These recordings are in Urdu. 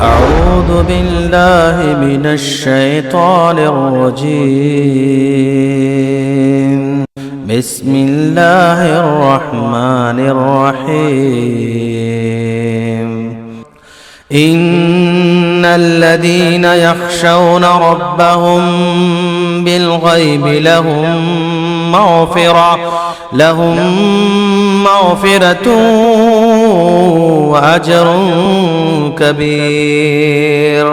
أعوذ بالله من الشيطان الرجيم بسم الله الرحمن الرحيم إن الذين يخشون ربهم بالغيب لهم مغفرة وأجر كبير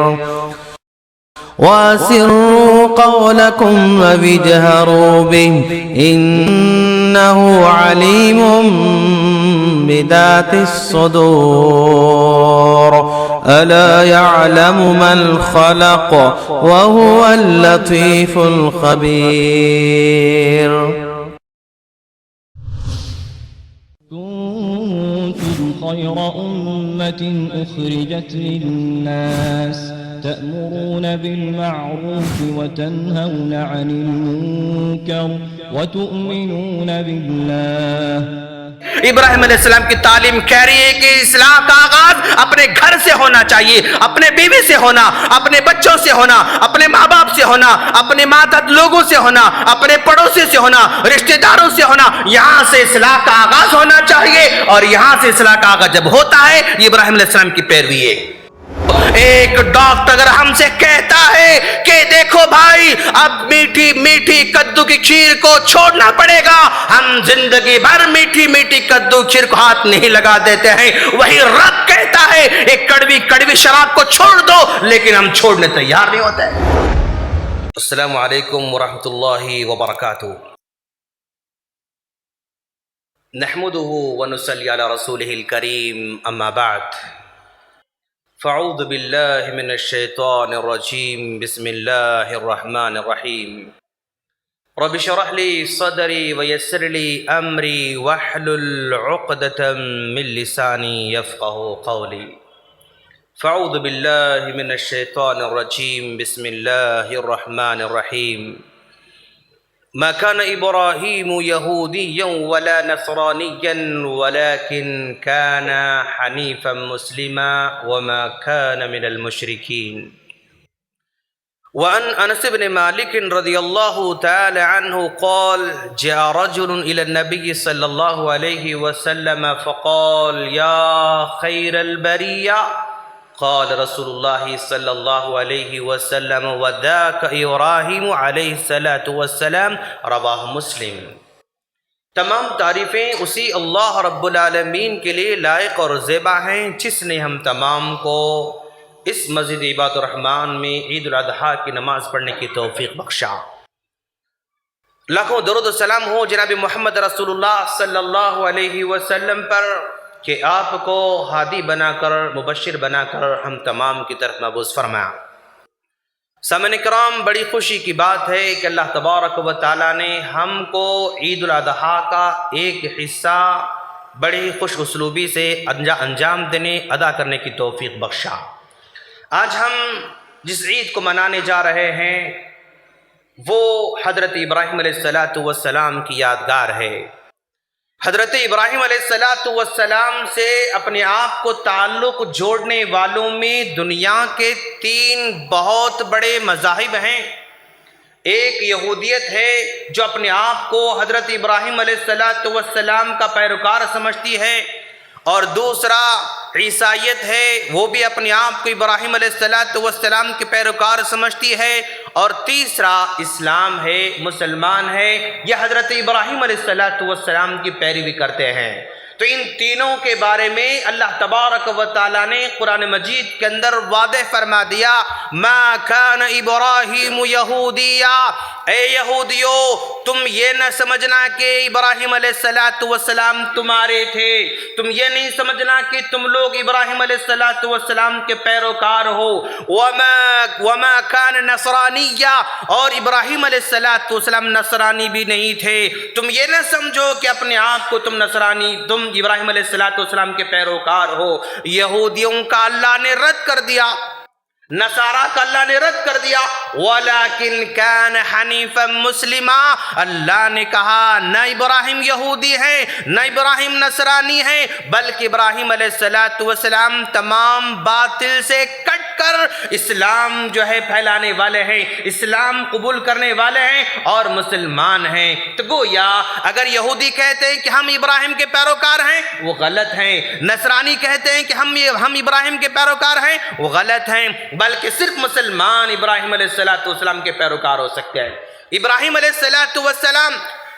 وأسروا قولكم واجهروا به إنه عليم بذات الصدور ألا يعلم من خلق وهو اللطيف الخبير كنتم خير أمة أخرجت للناس تأمرون بالمعروف وتنهون عن المنكر وتؤمنون بالله. ابراہیم علیہ السلام کی تعلیم کہہ رہی ہے کہ اصلاح کا آغاز اپنے گھر سے ہونا چاہیے، اپنے بیوی سے ہونا، اپنے بچوں سے ہونا، اپنے ماں باپ سے ہونا، اپنے ماتحت لوگوں سے ہونا، اپنے پڑوسی سے ہونا، رشتہ داروں سے ہونا. یہاں سے اصلاح کا آغاز ہونا چاہیے، اور یہاں سے اصلاح کا آغاز جب ہوتا ہے یہ ابراہیم علیہ السلام کی پیروی ہے. ایک ڈاکٹر اگر ہم سے کہتا ہے کہ دیکھو بھائی اب میٹھی میٹھی کدو کی کھیر کو چھوڑنا پڑے گا، ہم زندگی بھر میٹھی میٹھی کدو کھیر کو ہاتھ نہیں لگا دیتے ہیں. وہی رب کہتا ہے ایک کڑوی کڑوی شراب کو چھوڑ دو، لیکن ہم چھوڑنے تیار نہیں ہوتے. السلام علیکم ورحمۃ اللہ وبرکاتہ. نحمده ونصلي على رسوله الكريم اما بعد. فاعوذ باللہ من الشیطان الرجیم بسم اللہ الرحمن الرحیم. رب اشرح لی صدری ویسر لی امری واحلل عقدۃ من لسانی یفقهوا قولی. فاعوذ باللہ من الشیطان الرجیم بسم اللہ الرحمن الرحیم. ما كان إبراهيم يهوديا ولا نصرانيا ولكن كان حنيفا مسلما وما كان من المشركين. وعن أنس بن مالك رضي الله تعالى عنه قال جاء رجل إلى النبي صلى الله عليه وسلم فقال يا خير البرية قال رسول اللہ صلی اللہ علیہ وسلم وذاک ابراہیم علیہ السلام رواہ مسلم. تمام تعریفیں اسی اللہ رب العالمین کے لیے لائق اور زیبا ہیں جس نے ہم تمام کو اس مسجد عباد الرحمن میں عید الاضحیٰ کی نماز پڑھنے کی توفیق بخشا. لاکھوں درود و سلام ہو جناب محمد رسول اللہ صلی اللہ علیہ وسلم پر کہ آپ کو ہادی بنا کر مبشر بنا کر ہم تمام کی طرف مبعوث فرمایا. سامعین کرام، بڑی خوشی کی بات ہے کہ اللہ تبارک و تعالیٰ نے ہم کو عید الاضحیٰ کا ایک حصہ بڑی خوش اسلوبی سے انجام دینے ادا کرنے کی توفیق بخشا. آج ہم جس عید کو منانے جا رہے ہیں وہ حضرت ابراہیم علیہ السلام کی یادگار ہے. حضرت ابراہیم علیہ السلام سے اپنے آپ کو تعلق جوڑنے والوں میں دنیا کے 3 بہت بڑے مذاہب ہیں. ایک یہودیت ہے جو اپنے آپ کو حضرت ابراہیم علیہ السلام کا پیروکار سمجھتی ہے، اور دوسرا عیسائیت ہے، وہ بھی اپنے آپ کو ابراہیم علیہ السلام کے پیروکار سمجھتی ہے، اور تیسرا اسلام ہے، مسلمان ہے، یہ حضرت ابراہیم علیہ السلام کی پیروی کرتے ہیں. تو ان تینوں کے بارے میں اللہ تبارک و تعالیٰ نے قرآن مجید کے اندر واضح فرما دیا ما کان ابراہیم یہودیا. اے یہودیو، تم یہ نہ سمجھنا کہ ابراہیم علیہ السلام تمہارے تھے، تم یہ نہیں سمجھنا کہ تم لوگ ابراہیم علیہ السلام کے پیروکار ہو. وما کان نصرانیہ، اور ابراہیم علیہ السلام نصرانی بھی نہیں تھے. تم یہ نہ سمجھو کہ اپنے آپ کو تم ابراہیم علیہ السلام کے پیروکار ہو. یہودیوں کا اللہ نے رد کر دیا، نصارہ کا اللہ نے رد کر دیا، وَلَكِنْ كَانَ حَنِيفًا مُسْلِمًا، اللہ نے کہا نہ ابراہیم یہودی ہیں نہ ابراہیم نصرانی ہیں، بلکہ ابراہیم علیہ السلام تمام باطل سے کٹ کر اسلام جو ہے پھیلانے والے ہیں، اسلام قبول کرنے والے ہیں اور مسلمان ہیں۔ تو گویا اگر یہودی کہتے ہیں کہ ہم ابراہیم کے پیروکار ہیں وہ غلط ہیں، نصرانی کہتے ہیں کہ ہم ابراہیم کے پیروکار ہیں وہ غلط ہیں، بلکہ صرف مسلمان ابراہیم علیہ السلام کے پیروکار ہو سکتے ہیں۔ ابراہیم علیہ السلام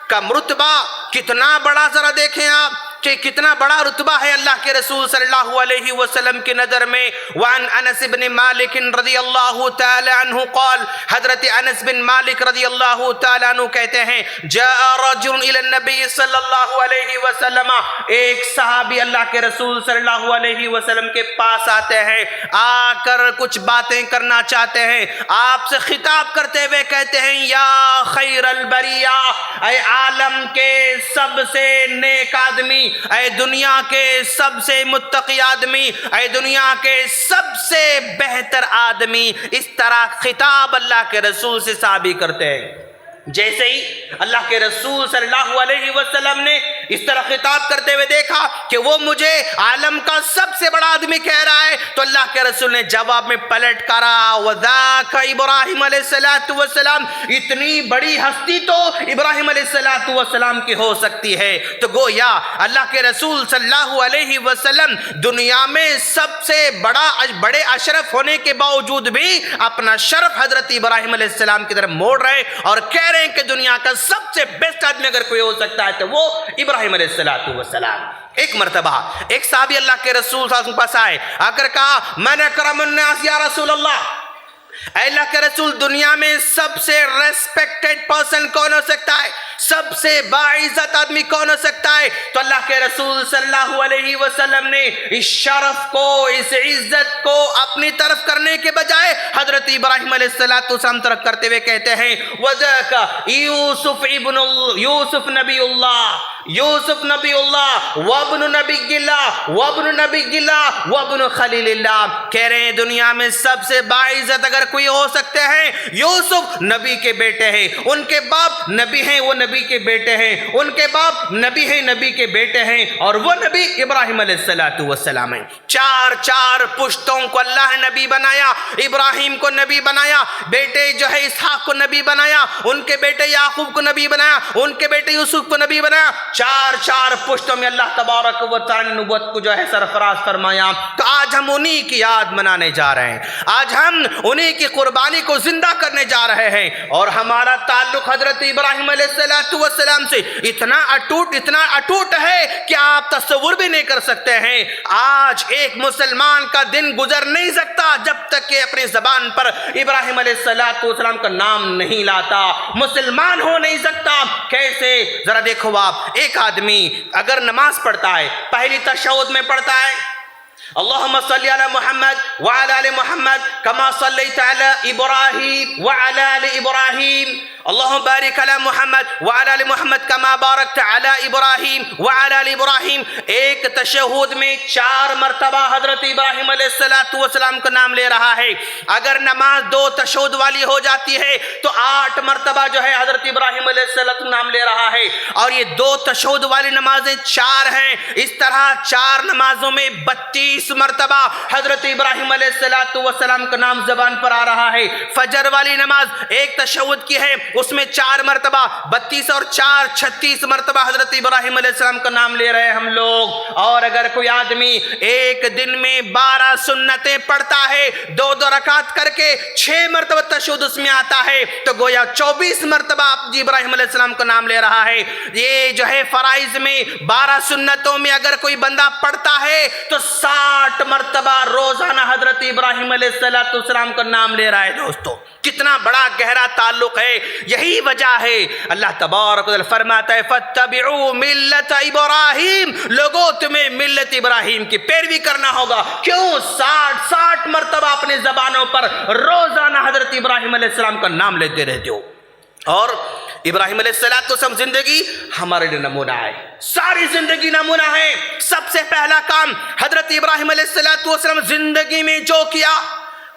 کا مرتبہ کتنا بڑا، ذرا دیکھیں آپ کہ کتنا بڑا رتبہ ہے اللہ کے رسول صلی اللہ علیہ وسلم کی نظر میں۔ وعن انس بن مالک رضی اللہ تعالی عنہ قال، حضرت انس بن مالک رضی اللہ تعالی عنہ کہتے ہیں جاء رجل الى النبی صلی اللہ علیہ وسلم، ایک صحابی اللہ کے رسول صلی اللہ علیہ وسلم کے پاس آتے ہیں، آ کر کچھ باتیں کرنا چاہتے ہیں، آپ سے خطاب کرتے ہوئے کہتے ہیں یا خیر البریہ، اے عالم کے سب سے نیک آدمی، اے دنیا کے سب سے متقی آدمی، اے دنیا کے سب سے بہتر آدمی، اس طرح خطاب اللہ کے رسول سے صحابی کرتے ہیں۔ جیسے ہی اللہ کے رسول صلی اللہ علیہ وسلم نے اس طرح خطاب کرتے ہوئے دیکھا کہ وہ مجھے عالم کا سب سے بڑا آدمی کہہ رہا ہے، تو اللہ کے رسول نے جواب میں پلٹ کرا وَذَاكَ ابراہیم علیہ السلام، اتنی بڑی ہستی تو ابراہیم علیہ السلام کی ہو سکتی ہے۔ تو گویا اللہ کے رسول صلی اللہ علیہ وسلم دنیا میں سب سے بڑے اشرف ہونے کے باوجود بھی اپنا شرف حضرت ابراہیم علیہ السلام کی طرف موڑ رہے اور کہہ رہے ہیں کہ دنیا کا سب سے بیسٹ آدمی اگر کوئی ہو سکتا ہے تو وہ ابراہیم علیہ السلام۔ ایک مرتبہ ایک صحابی اللہ کے رسول صلی اللہ علیہ وسلم پاس آئے، آ کر کہا من اکرم الناس یا رسول اللہ، اے اللہ کے رسول دنیا میں سب سے ریسپیکٹڈ پرسن کون ہو سکتا ہے، سب سے باعزت آدمی کون ہو سکتا ہے؟ تو اللہ کے رسول صلی اللہ علیہ وسلم نے اس شرف کو، اس عزت کو اپنی طرف کرنے کے بجائے حضرت ابراہیم علیہ السلام طرف کرتے ہوئے کہتے ہیں وَذَاكَ یوسف نبی اللہ، یوسف نبی اللہ وابن نبی اللہ وابن نبی اللہ وابن خلیل اللہ، کہہ رہے ہیں دنیا میں سب سے باعزت اگر کوئی ہو سکتے ہیں یوسف نبی کے بیٹے ہیں، ان کے باپ نبی ہیں، وہ نبی کے بیٹے ہیں، ان کے باپ نبی ہیں، نبی کے بیٹے ہیں، اور وہ نبی ابراہیم علیہ السلام ہیں۔ چار پشتوں کو اللہ نے نبی بنایا، ابراہیم کو نبی بنایا، بیٹے جو ہے اسحاق کو نبی بنایا، ان کے بیٹے یعقوب کو نبی بنایا، ان کے بیٹے یوسف کو نبی بنایا، چار پشتوں میں اللہ تبارک و تعالی نے نبوت کو جو ہے سرفراز فرمایا۔ تو آج ہم انہی کی یاد منانے جا رہے ہیں، آج ہم انہی کی قربانی کو زندہ کرنے جا رہے ہیں، اور ہمارا تعلق حضرت ابراہیم علیہ السلام سے اتنا اٹوٹ ہے کہ آپ تصور بھی نہیں کر سکتے ہیں۔ آج ایک مسلمان کا دن گزر نہیں سکتا جب تک کہ اپنی زبان پر ابراہیم علیہ السلام کا نام نہیں لاتا، مسلمان ہو نہیں سکتا۔ کیسے؟ ذرا دیکھو آپ، ایک آدمی اگر نماز پڑھتا ہے، پہلی تشہد میں پڑھتا ہے اللہم صلی علی محمد وعلی آل محمد کما صلیت علی ابراہیم وعلی آل ابراہیم، اللہم بارک علی محمد وعلی آل محمد کما بارکت علی ابراہیم وعلی آل ابراہیم۔ ایک تشہد میں 4 مرتبہ حضرت ابراہیم علیہ السلام کا نام لے رہا ہے۔ اگر نماز 2 تشہد والی ہو جاتی ہے تو 8 مرتبہ جو ہے حضرت ابراہیم علیہ السلام کا نام لے رہا ہے، اور یہ 2 تشہد والی نمازیں 4 ہیں، اس طرح 4 نمازوں میں 32 مرتبہ حضرت ابراہیم علیہ السلام کا نام زبان پر آ رہا ہے۔ فجر والی نماز 1 تشہد کی ہے، اس میں 4 مرتبہ 32 اور 4 36 مرتبہ حضرت ابراہیم علیہ السلام کا نام لے رہے ہیں ہم لوگ۔ اور اگر کوئی آدمی ایک دن میں 12 سنتیں پڑھتا ہے، 2 رکعت کر کے 6 مرتبہ تشہد اس میں آتا ہے، تو گویا 24 مرتبہ آپ ابراہیم علیہ السلام کا نام لے رہا ہے۔ یہ جو ہے فرائض میں 12 سنتوں میں اگر کوئی بندہ پڑھتا ہے تو 60 مرتبہ روزانہ حضرت ابراہیم علیہ السلام کا نام لے رہا ہے۔ دوستو کتنا بڑا گہرا تعلق ہے، یہی وجہ ہے اللہ تبارک و تعالی فرماتا ہے فَاتَّبِعُوا مِلَّةَ ابراہیم، لوگوں تمہیں ملت ابراہیم کی پیروی کرنا ہوگا۔ کیوں؟ 60 مرتبہ اپنے زبانوں پر روزانہ حضرت ابراہیم علیہ السلام کا نام لیتے رہتے ہو۔ اور ابراہیم علیہ السلام زندگی ہمارے لیے نمونہ ہے، ساری زندگی نمونہ ہے۔ سب سے پہلا کام حضرت ابراہیم علیہ السلام زندگی میں جو کیا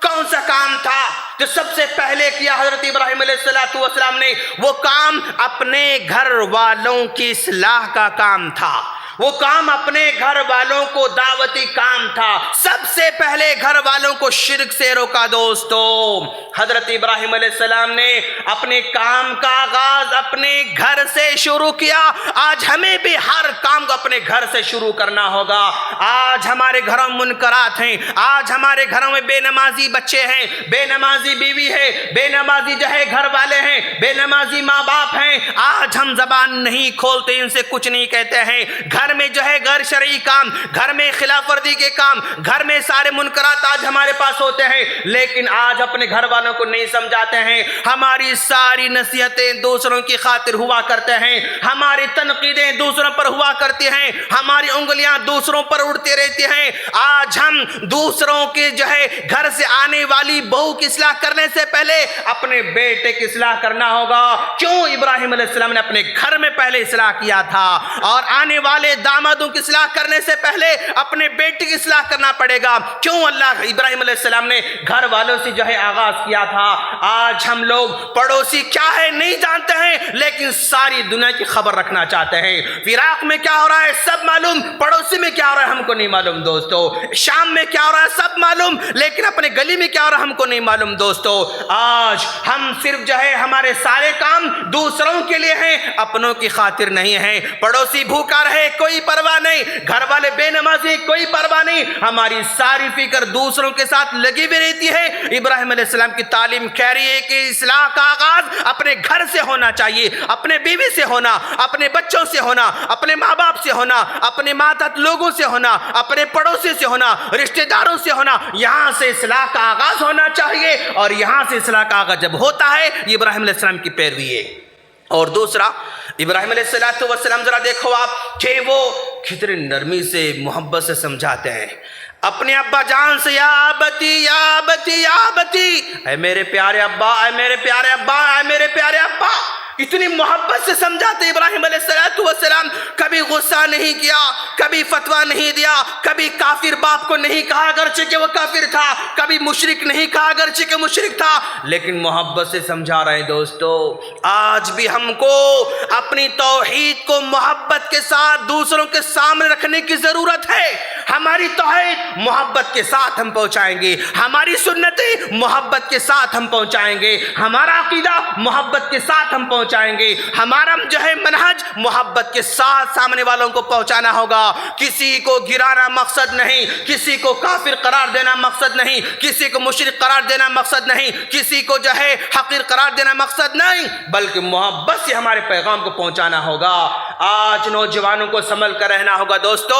کون سا کام تھا جو سب سے پہلے کیا حضرت ابراہیم علیہ السلام نے؟ وہ کام اپنے گھر والوں کی اصلاح کا کام تھا، وہ کام اپنے گھر والوں کو دعوتی کام تھا۔ سب سے پہلے گھر والوں کو شرک سے روکا دوستو۔ حضرت ابراہیم علیہ السلام نے اپنے کام کا آغاز اپنے گھر سے شروع کیا۔ آج ہمیں بھی ہر کام کو اپنے گھر سے شروع کرنا ہوگا۔ آج ہمارے گھروں میں منکرات ہیں، آج ہمارے گھروں میں بے نمازی بچے ہیں، بے نمازی بیوی ہے، بے نمازی جو ہے گھر والے ہیں، بے نمازی ماں باپ ہیں۔ آج ہم زبان نہیں کھولتے، ان سے کچھ نہیں کہتے ہیں۔ گھر میں جو ہے غیر شرعی کام، گھر میں خلاف ورزی کے کام، گھر میں سارے منکرات آج ہمارے پاس ہوتے ہیں، لیکن آج اپنے گھر والوں کو نہیں سمجھاتے ہیں۔ ہماری ساری نصیحتیں دوسروں کی خاطر ہوا کرتے ہیں، ہماری تنقیدیں دوسروں پر ہوا کرتی ہیں، ہماری انگلیاں دوسروں پر اڑتی رہتی ہیں۔ آج ہم دوسروں کے جو ہے گھر سے آنے والی بہو کی اصلاح کرنے سے پہلے اپنے بیٹے کی اصلاح کرنا ہوگا۔ کیوں ابراہیم علیہ السلام نے اپنے گھر میں پہلے اصلاح کیا تھا، اور آنے والے دامادوں کی اصلاح کرنے سے پہلے اپنے بیٹے کی اصلاح کرنا پڑے گا؟ کیوں اللہ ابراہیم علیہ السلام نے گھر والوں سے جو ہے آغاز کیا تھا؟ آج ہم لوگ پڑوسی کیا ہے نہیں جانتے ہیں، لیکن ساری دنیا کی خبر رکھنا چاہتے ہیں۔ عراق میں کیا ہو رہا ہے سب معلوم، پڑوسی میں کیا ہو رہا ہے ہم کو نہیں معلوم دوستو۔ شام میں کیا ہو رہا ہے سب معلوم، لیکن اپنے گلی میں کیا ہو رہا ہے ہم کو نہیں معلوم دوستو۔ آج ہم صرف جو ہے ہمارے سارے کام دوسروں کے لیے ہیں، اپنوں کی خاطر نہیں ہیں۔ پڑوسی بھوکا رہے کوئی پرواہ نہیں، گھر والے بے نمازی کوئی پرواہ نہیں، ہماری ساری فکر دوسروں کے ساتھ لگی بھی رہتی ہے۔ ابراہیم علیہ السلام کی تعلیم کہہ رہی ہے کہ اصلاح کا آغاز اپنے گھر سے ہونا چاہیے، اپنے بیوی سے ہونا، اپنے بچوں سے ہونا، اپنے ماں باپ سے ہونا، اپنے ماتحت لوگوں سے ہونا، اپنے پڑوسی سے ہونا، رشتہ داروں سے ہونا۔ یہاں سے اصلاح کا آغاز ہونا چاہیے، اور یہاں سے اصلاح کا آغاز جب ہوتا ہے یہ ابراہیم علیہ السلام کی پیروی ہے۔ اور دوسرا، ابراہیم علیہ السلام ذرا دیکھو آپ کہ وہ کتنی نرمی سے محبت سے سمجھاتے ہیں اپنے ابا جان سے، یا آبتی یا آبتی یا آبتی، اے میرے پیارے ابا، اے میرے پیارے ابا، اے میرے پیارے ابا۔ اتنی محبت سے سمجھاتے ابراہیم علیہ السلام، کبھی غصہ نہیں کیا، کبھی فتویٰ نہیں دیا، کبھی کافر باپ کو نہیں کہا اگرچہ کہ وہ کافر تھا، کبھی مشرک نہیں کہا اگرچہ کہ مشرک تھا، لیکن محبت سے سمجھا رہے ہیں دوستو۔ آج بھی ہم کو اپنی توحید کو محبت کے ساتھ دوسروں کے سامنے رکھنے کی ضرورت ہے۔ ہماری توحید محبت کے ساتھ ہم پہنچائیں گے، ہماری سنتیں محبت کے ساتھ ہم پہنچائیں گے، ہمارا عقیدہ محبت کے ساتھ ہم پہنچائیں گے، ہمارا جو ہے منہج محبت کے ساتھ سامنے والوں کو پہنچانا ہوگا۔ کسی کو گرانا مقصد نہیں، کسی کو کافر قرار دینا مقصد نہیں، کسی کو مشرک قرار دینا مقصد نہیں، کسی کو جو ہے حقیر قرار دینا مقصد نہیں، بلکہ محبت سے ہمارے پیغام کو پہنچانا ہوگا۔ آج نوجوانوں کو سنبھل کر رہنا ہوگا دوستو۔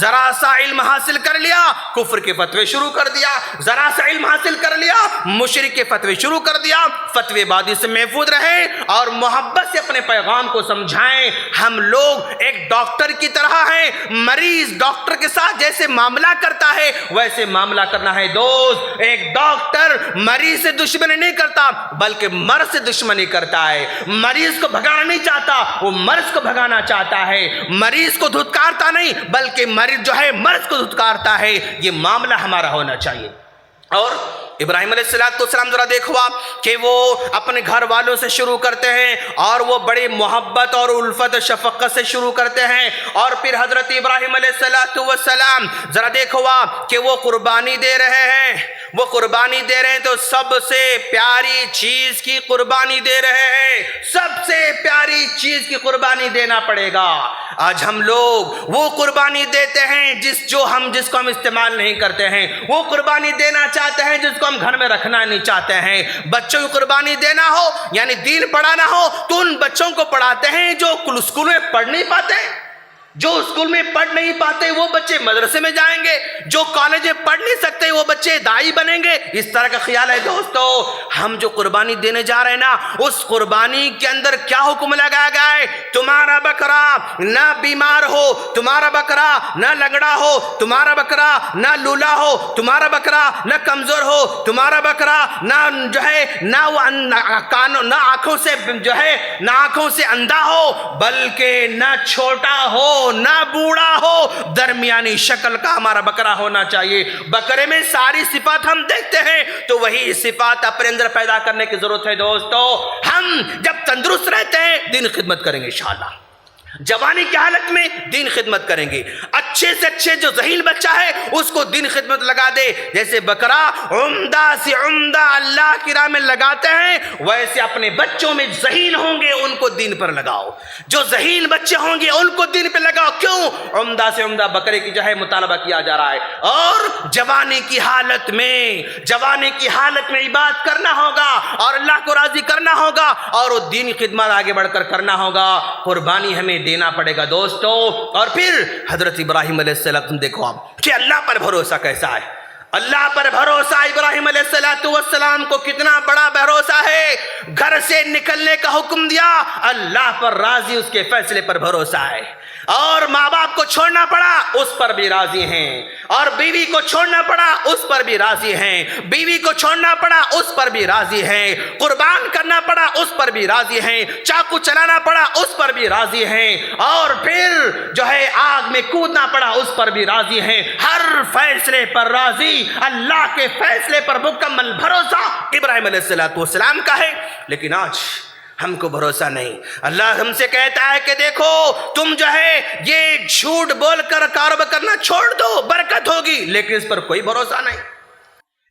ذرا سا علم حاصل کر لیا کفر کے فتوے شروع کر دیا، ذرا سا علم حاصل کر لیا مشرک کے فتوے شروع کر دیا۔ فتوے بازی سے محفوظ رہیں اور محبت سے اپنے پیغام کو سمجھائیں۔ ہم لوگ ایک ڈاکٹر کی طرح ہیں، مریض ڈاکٹر کے ساتھ جیسے معاملہ کرتا ہے ویسے معاملہ کرنا ہے دوست۔ ایک ڈاکٹر مریض سے دشمنی نہیں کرتا بلکہ مرض سے دشمنی کرتا ہے۔ مریض کو بھگانا نہیں چاہتا، وہ مرض کو بھگانا چاہتا ہے۔ مریض کو دھتکارتا نہیں بلکہ مریض جو ہے مرض کو دھتکارتا ہے۔ یہ معاملہ ہمارا ہونا چاہیے۔ اور ابراہیم علیہ السلام ذرا دیکھو آپ کہ وہ اپنے گھر والوں سے شروع کرتے ہیں، اور وہ بڑی محبت اور الفت و شفقت سے شروع کرتے ہیں۔ اور پھر حضرت ابراہیم علیہ السلام ذرا دیکھو آپ کہ وہ قربانی دے رہے ہیں، وہ قربانی دے رہے ہیں تو سب سے پیاری چیز کی قربانی دے رہے ہیں۔ سب سے پیاری چیز کی قربانی دینا پڑے گا۔ آج ہم لوگ وہ قربانی دیتے ہیں جس کو ہم استعمال نہیں کرتے ہیں، وہ قربانی دینا چاہتے ہیں جس کو ہم گھر میں رکھنا نہیں چاہتے ہیں۔ بچوں کی قربانی دینا ہو یعنی دین پڑھانا ہو تو ان بچوں کو پڑھاتے ہیں جو اسکول میں پڑھ نہیں پاتے۔ جو اسکول میں پڑھ نہیں پاتے وہ بچے مدرسے میں جائیں گے، جو کالج میں پڑھ نہیں سکتے وہ بچے داعی بنیں گے۔ اس طرح کا خیال ہے دوستو۔ ہم جو قربانی دینے جا رہے ہیں نا، اس قربانی کے اندر کیا حکم لگایا گیا ہے؟ تمہارا بکرا نہ بیمار ہو، تمہارا بکرا نہ لنگڑا ہو، تمہارا بکرا نہ لولا ہو، تمہارا بکرا نہ کمزور ہو، تمہارا بکرا نہ جو ہے نہ آنکھوں سے جو ہے نہ آنکھوں سے اندھا ہو، بلکہ نہ چھوٹا ہو، ہو نہ بوڑھا ہو، درمیانی شکل کا ہمارا بکرا ہونا چاہیے۔ بکرے میں ساری صفات ہم دیکھتے ہیں تو وہی صفات اپنے اندر پیدا کرنے کی ضرورت ہے دوستو۔ ہم جب تندرست رہتے ہیں دین خدمت کریں گے انشاءاللہ، جوانی کی حالت میں دین خدمت کریں گے۔ اچھے سے اچھے جو ذہین بچہ ہے اس کو دین خدمت لگا دے، جیسے بکرا عمدہ سے عمدہ اللہ کی راہ میں لگاتے ہیں، ویسے اپنے بچوں میں ذہین ہوں گے ان کو دین پر لگاؤ، جو ذہین بچے ہوں گے ان کو دین پہ لگاؤ۔ کیوں؟ عمدہ سے عمدہ بکرے کی جو ہے مطالبہ کیا جا رہا ہے۔ اور جوانی کی حالت میں عبادت کرنا ہوگا اور اللہ کو راضی کرنا ہوگا اور وہ دین خدمت آگے بڑھ کر کرنا ہوگا، قربانی ہمیں دینا پڑے گا دوستو۔ اور پھر حضرت ابراہیم علیہ السلام دیکھو آپ کہ اللہ پر بھروسہ کیسا ہے، اللہ پر بھروسہ ابراہیم علیہ السلام کو کتنا بڑا بھروسہ ہے۔ گھر سے نکلنے کا حکم دیا، اللہ پر راضی، اس کے فیصلے پر بھروسہ ہے۔ اور ماں باپ کو چھوڑنا پڑا اس پر بھی راضی ہیں، اور بیوی کو چھوڑنا پڑا اس پر بھی راضی ہیں، بیوی کو چھوڑنا پڑا اس پر بھی راضی ہیں، قربان کرنا پڑا اس پر بھی راضی ہیں، چاقو چلانا پڑا اس پر بھی راضی ہیں، اور پھر جو ہے آگ میں کودنا پڑا اس پر بھی راضی ہیں۔ ہر فیصلے پر راضی، اللہ کے فیصلے پر مکمل بھروسہ ابراہیم علیہ السلام کا ہے۔ لیکن آج ہم کو بھروسہ نہیں۔ اللہ ہم سے کہتا ہے کہ دیکھو تم جو ہے یہ جھوٹ بول کر کاروبار کرنا چھوڑ دو، برکت ہوگی، لیکن اس پر کوئی بھروسہ نہیں۔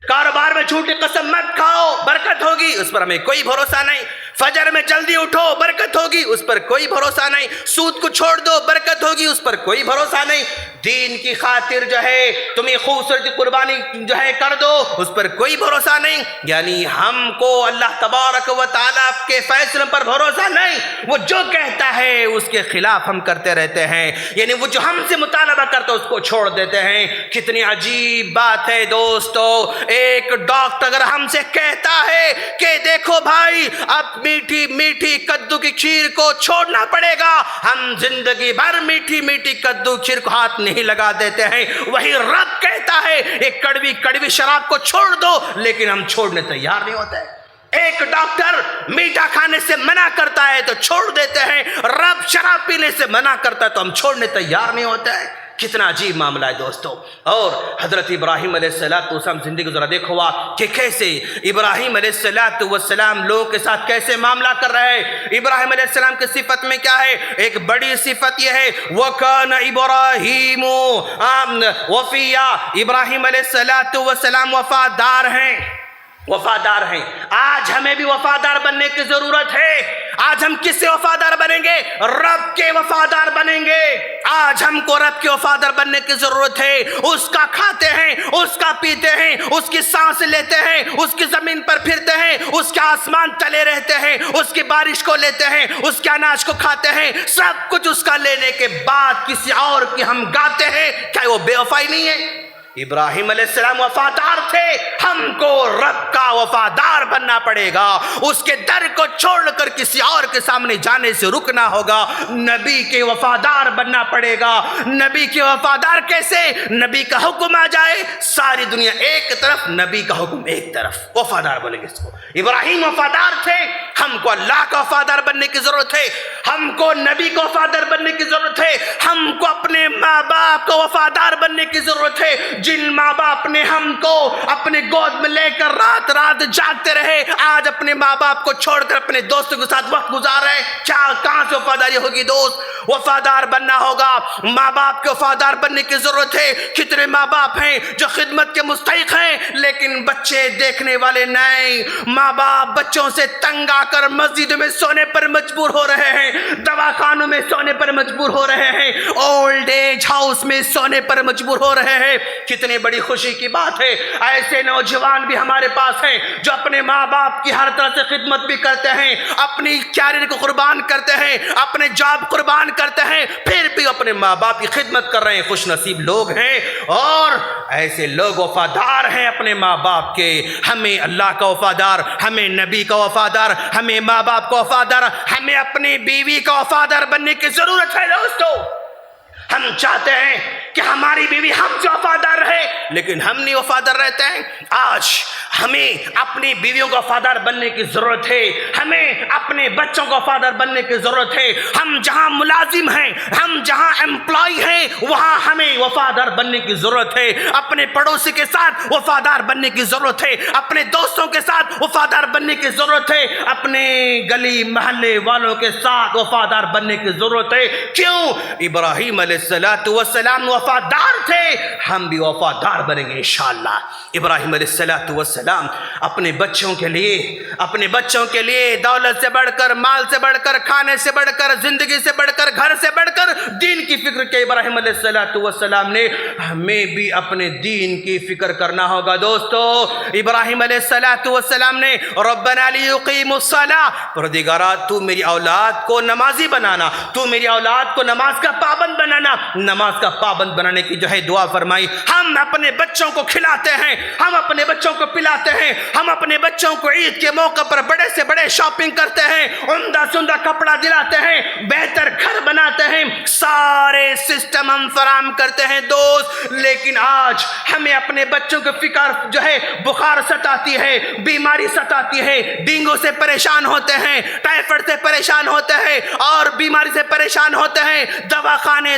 کاروبار میں جھوٹی قسم مت کھاؤ، برکت ہوگی، اس پر ہمیں کوئی بھروسہ نہیں۔ فجر میں جلدی اٹھو، برکت ہوگی، اس پر کوئی بھروسہ نہیں۔ سود کو چھوڑ دو، برکت ہوگی، اس پر کوئی بھروسہ نہیں۔ دین کی خاطر جو ہے تمہیں خوبصورت قربانی جو ہے کر دو، اس پر کوئی بھروسہ نہیں۔ یعنی ہم کو اللہ تبارک و تعالیٰ کے فیصلے پر بھروسہ نہیں، وہ جو کہتا ہے اس کے خلاف ہم کرتے رہتے ہیں، یعنی وہ جو ہم سے مطالبہ کرتا ہے اس کو چھوڑ دیتے ہیں۔ کتنی عجیب بات ہے دوستو، ایک ڈاکٹر اگر ہم سے کہتا ہے کہ دیکھو بھائی اب میٹھی میٹھی کدو کی کھیر کو چھوڑنا پڑے گا، ہم زندگی بھر میٹھی میٹھی کدو کھیر کو ہاتھ نہیں لگا دیتے ہیں۔ وہی رب کہتا ہے ایک کڑوی کڑوی شراب کو چھوڑ دو، لیکن ہم چھوڑنے تیار نہیں ہوتے۔ ایک ڈاکٹر میٹھا کھانے سے منع کرتا ہے تو چھوڑ دیتے ہیں، رب شراب پینے سے منع کرتا ہے تو ہم چھوڑنے تیار نہیں ہوتے ہیں۔ کتنا عجیب معاملہ ہے دوستو۔ اور حضرت ابراہیم علیہ السلام زندگی کو ذرا دیکھو کہ کیسے ابراہیم علیہ السلام لوگوں کے ساتھ کیسے معاملہ کر رہے ہیں۔ ابراہیم علیہ السلام کی صفت میں کیا ہے؟ ایک بڑی صفت یہ ہے وَكَانَ إِبْرَاهِيمُ وَفِيًّا، ابراہیم علیہ السلام وفادار ہیں۔ آج ہمیں بھی وفادار بننے کی ضرورت ہے۔ آج ہم کس سے وفادار بنیں گے؟ رب کے وفادار بنیں گے۔ آج ہم کو رب کے وفادار بننے کی ضرورت ہے۔ اس کا کھاتے ہیں، اس کا پیتے ہیں، اس کی سانس لیتے ہیں، اس کی زمین پر پھرتے ہیں، اس کے آسمان تلے رہتے ہیں، اس کی بارش کو لیتے ہیں، اس کے اناج کو کھاتے ہیں، سب کچھ اس کا لینے کے بعد کسی اور کی ہم گاتے ہیں، کیا وہ بے وفائی نہیں ہے؟ ابراہیم علیہ السلام وفادار تھے، ہم کو رب کا وفادار بننا پڑے گا۔ اس کے در کو چھوڑ کر کسی اور کے سامنے جانے سے رکنا ہوگا۔ نبی کے وفادار بننا پڑے گا۔ نبی کے وفادار کیسے؟ نبی کا حکم آ جائے ساری دنیا ایک طرف، نبی کا حکم ایک طرف، وفادار بولیں گے اس کو۔ ابراہیم وفادار تھے، ہم کو اللہ کا وفادار بننے کی ضرورت ہے، ہم کو نبی کا وفادار بننے کی ضرورت ہے، ہم کو اپنے ماں باپ کا وفادار بننے کی ضرورت ہے۔ جن ماں باپ نے ہم کو اپنے گود میں لے کر رات رات جاگتے رہے، آج اپنے ماں باپ کو چھوڑ کر اپنے دوستوں کے ساتھ وقت گزار رہے، کہاں سے وفاداری ہوگی؟ دوست وفادار بننا ہوگا، ماں باپ کے وفادار بننے کی ضرورت ہے۔ کتنے ماں باپ ہیں جو خدمت کے مستحق ہیں لیکن بچے دیکھنے والے نہیں۔ ماں باپ بچوں سے تنگ آ کر مسجد میں سونے پر مجبور ہو رہے ہیں، دواخانوں میں سونے پر مجبور ہو رہے ہیں، اولڈ ایج ہاؤس میں سونے پر مجبور ہو رہے ہیں۔ کتنی بڑی خوشی کی بات ہے، ایسے نوجوان بھی ہمارے پاس ہیں جو اپنے ماں باپ کی ہر طرح سے خدمت بھی کرتے ہیں، اپنی کیریئر کو قربان کرتے ہیں، اپنے جاب قربان کرتے ہیں، پھر بھی اپنے ماں باپ کی خدمت کر رہے ہیں۔ خوش نصیب لوگ ہیں، اور ایسے لوگ وفادار ہیں اپنے ماں باپ کے۔ ہمیں اللہ کا وفادار، ہمیں نبی کا وفادار، ہمیں ماں باپ کا وفادار، ہمیں اپنی بیوی کا وفادار بننے کی ضرورت ہے دوستو۔ ہم چاہتے ہیں کہ ہماری بیوی ہم سے وفادار رہے، لیکن ہم نہیں وفادار رہتے ہیں۔ آج ہمیں اپنی بیویوں کا وفادار بننے کی ضرورت ہے، ہمیں اپنے بچوں کا وفادار بننے کی ضرورت ہے، ہم جہاں ملازم ہیں، ہم جہاں امپلائی ہیں، وہاں ہمیں وفادار بننے کی ضرورت ہے، اپنے پڑوسی کے ساتھ وفادار بننے کی ضرورت ہے، اپنے دوستوں کے ساتھ وفادار بننے کی ضرورت ہے، اپنے گلی محلے والوں کے ساتھ وفادار بننے کی ضرورت ہے۔ کیوں؟ ابراہیم علیہ السلام وفادار تھے، ہم بھی وفادار بنیں گے انشاءاللہ۔ ابراہیم علیہ السلام اپنے بچوں کے لیے دولت سے بڑھ کر، مال سے بڑھ کر، کھانے سے بڑھ کر، زندگی سے بڑھ کر، گھر سے بڑھ کر دین کی فکر کی ابراہیم علیہ السلام نے۔ ہمیں بھی اپنے دین کی فکر کرنا ہوگا دوستو۔ ابراہیم علیہ السلام نے ربنا لیقیموا الصلاۃ، پروردگارا تو میری اولاد کو نمازی بنانا، تو میری اولاد کو نماز کا پابند بنانا، نماز کا پابند بنانے کی جو ہے دعا فرمائی۔ ہم اپنے بچوں کو کھلاتے ہیں، ہم اپنے بچوں کو پلاتے ہیں، ہم اپنے بچوں کو عید کے موقع پر بڑے سے بڑے شاپنگ کرتے ہیں، عمدہ سے عمدہ کپڑا دلاتے ہیں، بہتر گھر بناتے ہیں، سارے سسٹم ہم فراہم کرتے ہیں دوست، لیکن آج ہمیں اپنے بچوں کو فکر جو ہے بخار ستاتی ہے، بیماری ستاتی ہے، ڈینگو سے پریشان ہوتے ہیں، ٹائیفائڈ سے پریشان ہوتے ہیں، اور بیماری سے پریشان ہوتے ہیں، دواخانے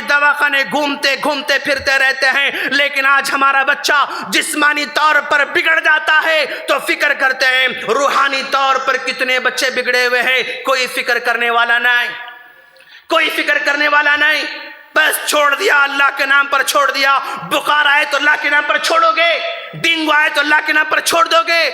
گھومتے پھرتے رہتے ہیں۔ لیکن آج ہمارا بچہ جسمانی طور پر بگڑ جاتا ہے تو فکر کرتے ہیں روحانی طور پر کتنے بچے بگڑے ہوئے ہیں، کوئی فکر کرنے والا نہیں، بس چھوڑ دیا، اللہ کے نام پر چھوڑ دیا۔ بخار آئے تو اللہ کے نام پر چھوڑو گے، ڈینگو آئے تو اللہ کے نام پر چھوڑ دو گے،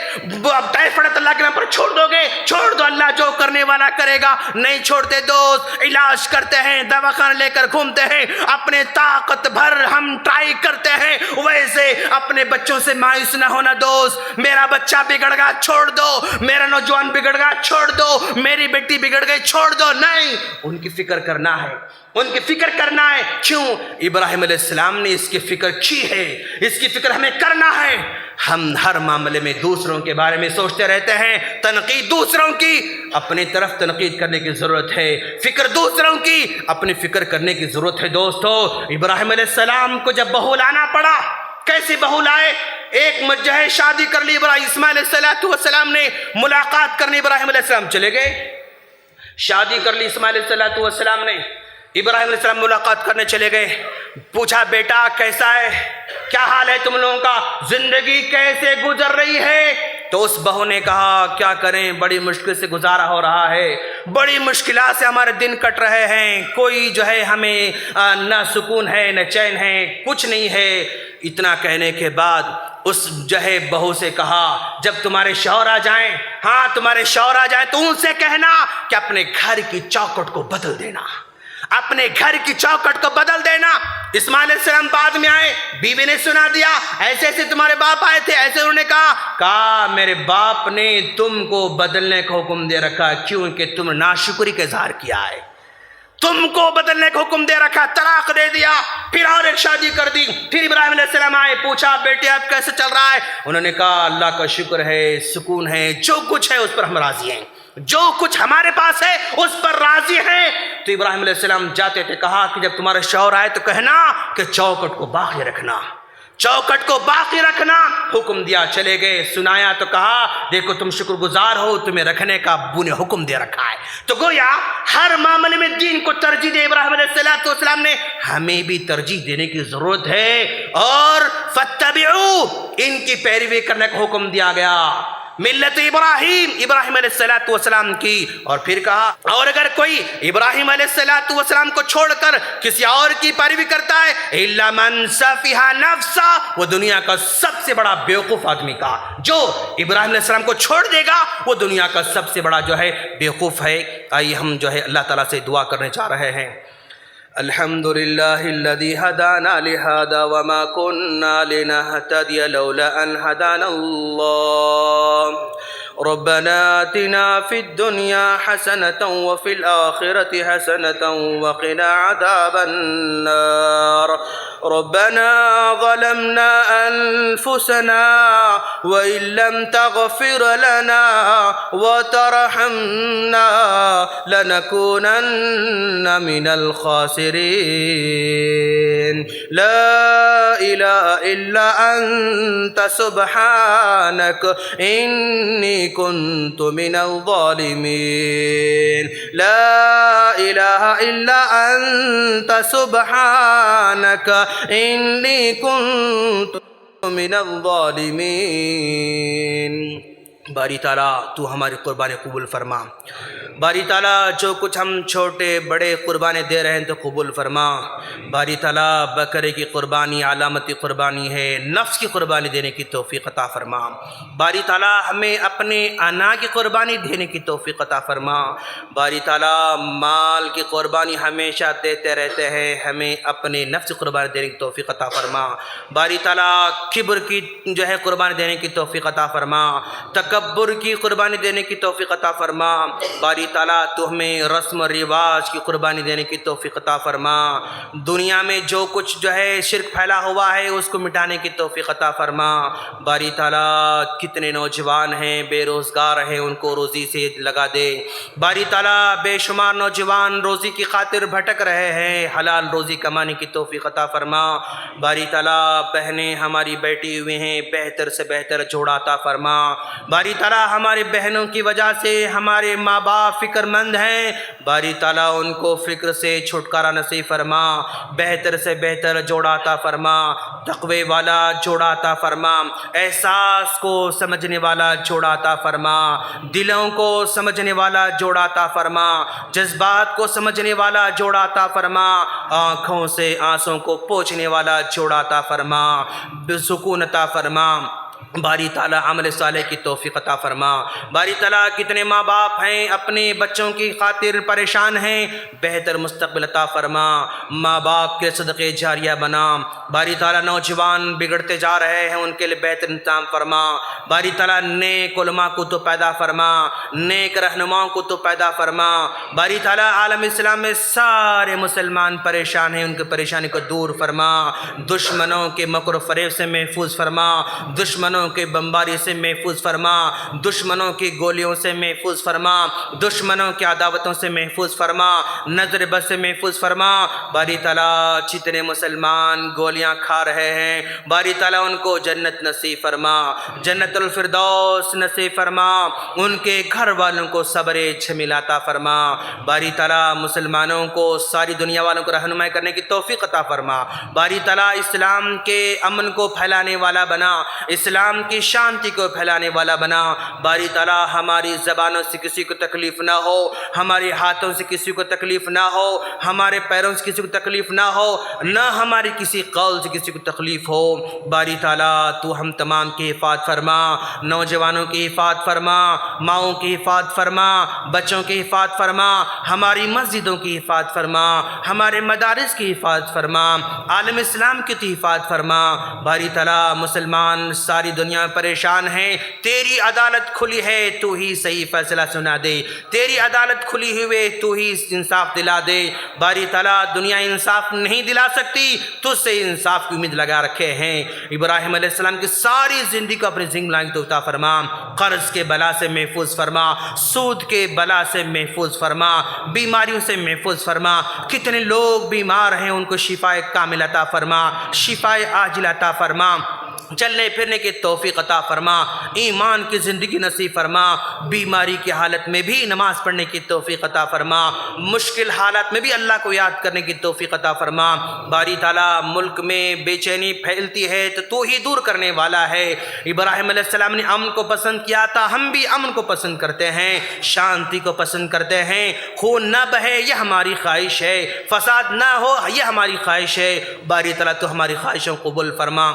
ٹائیفائڈ تو اللہ کے نام پر چھوڑ دو گے، چھوڑ دو، اللہ جو کرنے والا کرے گا۔ نہیں چھوڑتے دوست، علاج کرتے ہیں، دواخانہ لے کر گھومتے ہیں، اپنے طاقت بھر ہم ٹرائی کرتے ہیں۔ ویسے اپنے بچوں سے مایوس نہ ہونا دوست، میرا بچہ بگڑ گیا چھوڑ دو، میرا نوجوان بگڑ گیا چھوڑ دو، میری بیٹی بگڑ گئی چھوڑ دو، نہیں، ان کی فکر کرنا ہے، ان کی فکر کرنا ہے۔ کیوں؟ ابراہیم علیہ السلام نے اس کی فکر کی ہے، اس کی فکر ہمیں کرنا ہے۔ ہم ہر معاملے میں دوسروں کے بارے میں سوچتے رہتے ہیں، تنقید دوسروں کی، اپنی طرف تنقید کرنے کی ضرورت ہے، فکر دوسروں کی، اپنی فکر کرنے کی ضرورت ہے دوستو۔ ابراہیم علیہ السلام کو جب بہو لانا پڑا، کیسی بہو لائے؟ ایک مجھے شادی کر لی اسماعیل علیہ السلام نے، ملاقات کرنے ابراہیم علیہ السلام چلے گئے، شادی کر لی اسماعیل علیہ السلام نے، ابراہیم علیہ السلام ملاقات کرنے چلے گئے، پوچھا بیٹا کیسا ہے، کیا حال ہے تم لوگوں کا، زندگی کیسے گزر رہی ہے؟ تو اس بہو نے کہا کیا کریں، بڑی مشکل سے گزارا ہو رہا ہے، بڑی مشکلات سے ہمارے دن کٹ رہے ہیں، کوئی جو ہے ہمیں نہ سکون ہے نہ چین ہے، کچھ نہیں ہے۔ اتنا کہنے کے بعد اس جو ہے بہو سے کہا جب تمہارے شوہر آ جائیں، ہاں تمہارے شوہر آ جائیں تو ان سے کہنا کہ اپنے گھر کی چوکھٹ کو بدل دینا، اپنے گھر کی چوکھٹ کو بدل دینا۔ اسماعیل علیہ السلام بعد میں آئے، بیوی نے سنا دیا ایسے ایسے تمہارے باپ آئے تھے، ایسے انہوں نے کہا میرے باپ نے تم کو بدلنے کا حکم دے رکھا کیونکہ تم نے ناشکری کا اظہار کیا ہے، تم کو بدلنے کا حکم دے رکھا، طلاق دے دیا، پھر اور ایک شادی کر دی۔ پھر ابراہیم علیہ السلام آئے، پوچھا بیٹے اب کیسے چل رہا ہے؟ انہوں نے کہا اللہ کا شکر ہے، سکون ہے، جو کچھ ہے اس پر ہم راضی ہیں، جو کچھ ہمارے پاس ہے اس پر راضی ہیں۔ تو ابراہیم علیہ السلام جاتے تھے، کہا کہ جب تمہارے شوہر آئے تو کہنا کہ چوکھٹ کو باقی رکھنا، چوکھٹ کو باقی رکھنا، حکم دیا، چلے گئے، سنایا تو کہا دیکھو تم شکر گزار ہو، تمہیں رکھنے کا ابو نے حکم دے رکھا ہے۔ تو گویا ہر معاملے میں دین کو ترجیح دے ابراہیم علیہ السلام نے، ہمیں بھی ترجیح دینے کی ضرورت ہے، اور فاتبعوا، ان کی پیروی کرنے کا حکم دیا گیا، ملت ابراہیم علیہ السلام کی۔ اور پھر کہا اور اگر کوئی ابراہیم علیہ السلام کو چھوڑ کر کسی اور کی پیروی کرتا ہے الا من سفیہ نفسا، وہ دنیا کا سب سے بڑا بیوقوف آدمی کا، جو ابراہیم علیہ السلام کو چھوڑ دے گا وہ دنیا کا سب سے بڑا جو ہے بیوقوف ہے۔ آئیے ہم جو ہے اللہ تعالیٰ سے دعا کرنے چاہ رہے ہیں۔ الحمدللہ الذی ہدانا لہذا وما كنا لنہتدی لولا ان ہدانا اللہ ربنا آتنا في الدنيا حسنة وفي الآخرة حسنة وقنا عذاب النار ربنا ظلمنا أنفسنا وإن لم تغفر لنا وترحمنا لنكونن من الخاسرين لا إله إلا أنت سبحانك إني كنت من الظالمين لا إله إلا أنت سبحانك إني كنت من الظالمین۔ باری تعالیٰ تو ہماری قربانی قبول فرما۔ باری تعالیٰ جو کچھ ہم چھوٹے بڑے قربانی دے رہے ہیں تو قبول فرما۔ باری تعالیٰ بکرے کی قربانی علامتی قربانی ہے، نفس کی قربانی دینے کی توفیق عطا فرما۔ باری تعالیٰ ہمیں اپنے انا کی قربانی دینے کی توفیق عطا فرما۔ باری تعالیٰ مال کی قربانی ہمیشہ دیتے رہتے ہیں، ہمیں اپنے نفس کی قربانی دینے کی توفیق عطا فرما۔ باری تعالیٰ کبر کی جو ہے قربانی دینے کی توفیق عطا فرما، تکبر کی قربانی دینے کی توفیق عطا فرما۔ باری تعالیٰ تو ہمیں رسم و رواج کی قربانی دینے کی توفیق عطا فرما۔ دنیا میں جو کچھ جو ہے شرک پھیلا ہوا ہے اس کو مٹانے کی توفیق عطا فرما۔ باری تعالیٰ کتنے نوجوان ہیں بے روزگار ہیں، ان کو روزی سے لگا دے۔ باری تعالیٰ بے شمار نوجوان روزی کی خاطر بھٹک رہے ہیں، حلال روزی کمانے کی توفیق عطا فرما۔ باری تعالیٰ بہنیں ہماری بیٹھی ہوئی ہیں، بہتر سے بہتر جوڑا عطا فرما۔ باری تعالیٰ ہمارے بہنوں کی وجہ سے ہمارے ماں باپ فکر مند ہیں، باری تعالیٰ ان کو فکر سے چھٹکارا نصیب فرما۔ بہتر سے بہتر جوڑا عطا فرما، تقوی والا جوڑا عطا فرما، احساس کو سمجھنے والا جوڑا عطا فرما، دلوں کو سمجھنے والا جوڑا عطا فرما، جذبات کو سمجھنے والا جوڑا عطا فرما، آنکھوں سے آنسوں کو پوچھنے والا جوڑا عطا فرما، سکون عطا فرما۔ باری تعالیٰ عمل صالح کی توفیق عطا فرما۔ باری تعالیٰ کتنے ماں باپ ہیں اپنے بچوں کی خاطر پریشان ہیں، بہتر مستقبل عطا فرما، ماں باپ کے صدقے جاریہ بنا۔ باری تعالیٰ نوجوان بگڑتے جا رہے ہیں، ان کے لیے بہتر انتظام فرما۔ باری تعالیٰ نیک علماء کو تو پیدا فرما، نیک رہنماؤں کو تو پیدا فرما۔ باری تعالیٰ عالم اسلام میں سارے مسلمان پریشان ہیں، ان کی پریشانی کو دور فرما، دشمنوں کے مکر و فریب سے محفوظ فرما، دشمنوں کے بمباری سے محفوظ فرما، دشمنوں کی گولیوں سے محفوظ فرما، دشمنوں کی عداوتوں سے محفوظ فرما، نظر بد سے محفوظ فرما۔ باری تعالیٰ جتنے مسلمان گولیاں کھا رہے ہیں، باری تعالیٰ ان کو جنت نصیب فرما، جنت الفردوس نصیب فرما، ان کے گھر والوں کو صبر جمیل عطا فرما۔ باری تعالیٰ مسلمانوں کو ساری دنیا والوں کو رہنمائی کرنے کی توفیق عطا فرما۔ باری تعالیٰ اسلام کے امن کو پھیلانے والا بنا، اسلام کی شانتی کو پھیلانے والا بنا۔ باری تعالیٰ ہماری زبانوں سے کسی کو تکلیف نہ ہو، ہمارے ہاتھوں سے کسی کو تکلیف نہ ہو، ہمارے پیروں سے کسی کو تکلیف نہ ہو، نہ ہماری کسی قول سے کسی کو تکلیف ہو۔ باری تعالیٰ تو ہم تمام کی حفاظت فرما، نوجوانوں کی حفاظت فرما، ماؤں کی حفاظت فرما، بچوں کی حفاظت فرما، ہماری مسجدوں کی حفاظت فرما، ہمارے مدارس کی حفاظت فرما، عالم اسلام کی تو حفاظت فرما۔ باری تعالیٰ مسلمان ساری دنیا میں پریشان ہیں، تیری عدالت کھلی ہے، تو ہی صحیح فیصلہ سنا دے، تیری عدالت کھلی ہوئے تو ہی انصاف دلا دے۔ باری تعالیٰ دنیا انصاف نہیں دلا سکتی، تجھ سے انصاف کی امید لگا رکھے ہیں۔ ابراہیم علیہ السلام کی ساری زندگی کو اپنی زندگی لائق تو عطا فرما، قرض کے بلا سے محفوظ فرما، سود کے بلا سے محفوظ فرما، بیماریوں سے محفوظ فرما۔ کتنے لوگ بیمار ہیں، ان کو شفاء کامل عطا فرما، شفاء عاجل عطا فرما، چلنے پھرنے کی توفیق عطا فرما، ایمان کی زندگی نصیب فرما، بیماری کی حالت میں بھی نماز پڑھنے کی توفیق عطا فرما، مشکل حالات میں بھی اللہ کو یاد کرنے کی توفیق عطا فرما۔ باری تعالیٰ ملک میں بے چینی پھیلتی ہے تو ہی دور کرنے والا ہے۔ ابراہیم علیہ السلام نے امن کو پسند کیا تھا، ہم بھی امن کو پسند کرتے ہیں، شانتی کو پسند کرتے ہیں، خون نہ بہے یہ ہماری خواہش ہے، فساد نہ ہو یہ ہماری خواہش ہے۔ باری تعالیٰ تو ہماری خواہشوں کو قبول فرما۔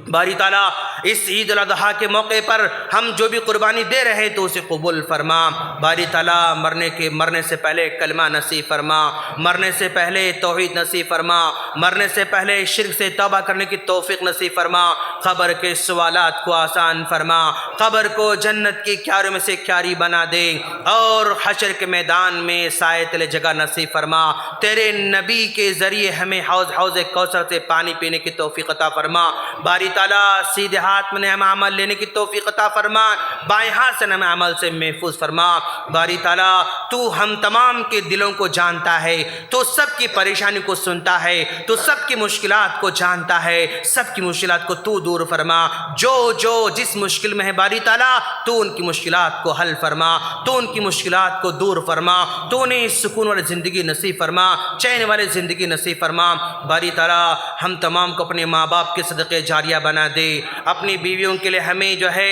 باری تعالیٰ اس عید الاضحیٰ کے موقع پر ہم جو بھی قربانی دے رہے تو اسے قبول فرما۔ باری تعالیٰ مرنے سے پہلے کلمہ نصیب فرما، مرنے سے پہلے توحید نصیب فرما، مرنے سے پہلے شرک سے توبہ کرنے کی توفیق نصیب فرما، قبر کے سوالات کو آسان فرما، قبر کو جنت کی کیاروں میں سے کیاری بنا دے، اور حشر کے میدان میں سائے تلے جگہ نصیب فرما۔ تیرے نبی کے ذریعے ہمیں حوض کوثر سے پانی پینے کی توفیق عطا فرما۔ باری تعالیٰ سیدھے ہاتھ میں ہمیں عمل لینے کی توفیق عطا فرما، بائیں ہاتھ سے ہمیں عمل سے محفوظ فرما۔ باری تعالیٰ تو ہم تمام کے دلوں کو جانتا ہے، تو سب کی پریشانی کو سنتا ہے، تو سب کی مشکلات کو جانتا ہے، سب کی مشکلات کو تو دور فرما۔ جو جس مشکل میں ہے باری تعالیٰ تو ان کی مشکلات کو حل فرما، تو ان کی مشکلات کو دور فرما، تو انہیں سکون والی زندگی نصیب فرما، چین والی زندگی نصیب فرما۔ باری تعالیٰ ہم تمام کو اپنے ماں باپ کے صدقے جاریہ بنا دے، اپنی بیویوں کے لیے ہمیں جو ہے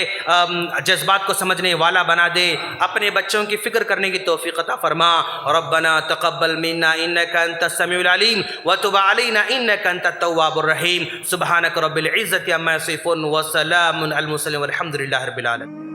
جذبات کو سمجھنے والا بنا دے، اپنے بچوں کی فکر کرنے کی توفیق عطا فرما۔ ربنا تقبل منا انك انت السميع العليم وتب علينا انك انت التواب الرحيم۔ سبحانك رب العزة عما يصفون وسلام على المرسلين والحمد لله رب العالمين۔